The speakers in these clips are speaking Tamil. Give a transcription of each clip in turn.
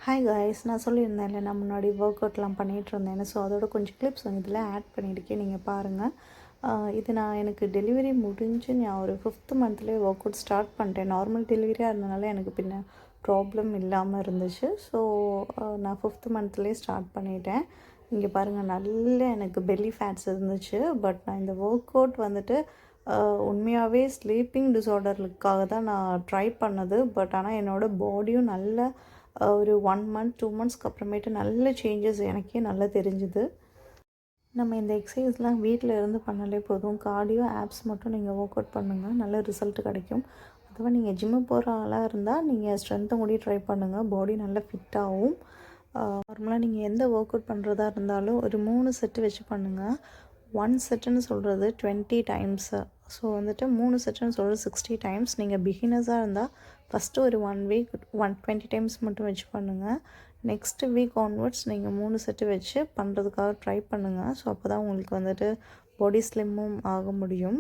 ஹாய் காய்ஸ், நான் சொல்லியிருந்தேன்ல நான் முன்னாடி ஒர்க் அவுட்லாம் பண்ணிகிட்ருந்தேன். ஸோ அதோட கொஞ்சம் கிளிப்ஸ் இதில் ஆட் பண்ணியிருக்கேன், நீங்கள் பாருங்கள். இது எனக்கு டெலிவரி முடிஞ்சு நான் ஒரு 5th மந்த்லேயே ஒர்க் அவுட் ஸ்டார்ட் பண்ணிட்டேன். நார்மல் டெலிவரியாக இருந்தனால எனக்கு பின்ன ப்ராப்ளம் இல்லாமல் இருந்துச்சு. ஸோ நான் 5th மந்த்லேயே ஸ்டார்ட் பண்ணிட்டேன். இங்கே பாருங்கள், நல்ல எனக்கு பெல்லி ஃபேட்ஸ் இருந்துச்சு. பட் நான் இந்த ஒர்க் அவுட் உண்மையாகவே ஸ்லீப்பிங் டிஸார்டர்களுக்காக தான் நான் ட்ரை பண்ணது. பட் ஆனால் என்னோடய பாடியும் நல்ல ஒரு 1 மந்த் 2 மந்த்ஸ்க்கு அப்புறமேட்டு நல்ல சேஞ்சஸ் எனக்கே நல்லா தெரிஞ்சுது. நம்ம இந்த எக்ஸசைஸ்லாம் வீட்டில் இருந்து பண்ணாலே போதும். கார்டியோ ஆப்ஸ் மட்டும் நீங்கள் ஒர்க் அவுட் பண்ணுங்கள், நல்ல ரிசல்ட் கிடைக்கும். அதுவே நீங்கள் ஜிம்மு போகிற ஆளாக இருந்தால் நீங்கள் ஸ்ட்ரென்த்தை கூடி ட்ரை பண்ணுங்கள், பாடி நல்லா ஃபிட்டாகவும். நார்மலாக நீங்கள் எந்த ஒர்க் அவுட் பண்ணுறதா இருந்தாலும் ஒரு 3 செட்டு வச்சு பண்ணுங்கள். 1 செட்டுன்னு சொல்கிறது 20 டைம்ஸு. ஸோ 3 செட்டுன்னு சொல்கிறது 60 டைம்ஸ். நீங்கள் பிகினர்ஸாக இருந்தால் ஃபஸ்ட்டு ஒரு 1 வீக் 120 டைம்ஸ் மட்டும் வச்சு பண்ணுங்கள். நெக்ஸ்ட்டு வீக் ஆன்வர்ட்ஸ் நீங்கள் 3 செட்டு வச்சு பண்ணுறதுக்காக ட்ரை பண்ணுங்கள். ஸோ அப்போ தான் உங்களுக்கு பாடி ஸ்லிம்மும் ஆக முடியும்.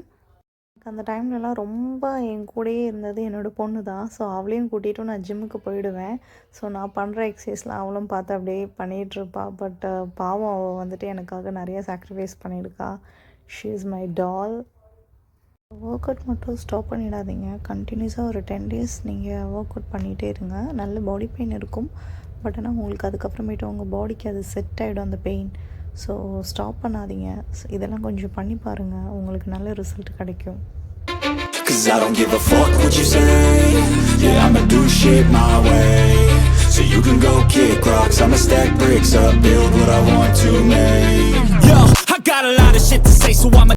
அந்த டைம்லலாம் ரொம்ப என் கூடயே இருந்தது என்னோடய பொண்ணு தான். ஸோ அவளையும் கூட்டிகிட்டும் நான் ஜிம்முக்கு போயிடுவேன். ஸோ நான் பண்ணுற எக்ஸசைஸ்லாம் அவளும் பார்த்து அப்படியே பண்ணிகிட்ருப்பா. பட் பாவம் அவள் எனக்காக நிறைய சாக்ரிஃபைஸ் பண்ணியிருக்கா. She is my doll. Work out மட்டும் ஸ்டாப் பண்ணிடாதீங்க. கண்டினியூஸாக ஒரு 10 டேஸ் நீங்கள் ஒர்க் அவுட் பண்ணிகிட்டே இருங்க. நல்ல பாடி பெயின் இருக்கும். பட் ஆனால் உங்களுக்கு அதுக்கப்புறமேட்டு உங்கள் பாடிக்கு அது செட் ஆகிடும் அந்த பெயின். ஸோ ஸ்டாப் பண்ணாதீங்க. இதெல்லாம் கொஞ்சம் பண்ணி பாருங்கள், உங்களுக்கு நல்ல ரிசல்ட் கிடைக்கும். Cause I don't give a fuck what you say. Yeah, I'ma do shit my way. So you can go kick rocks, I'ma stack bricks up, build what I want to make. Yo, I got a lot of shit to say, so I'ma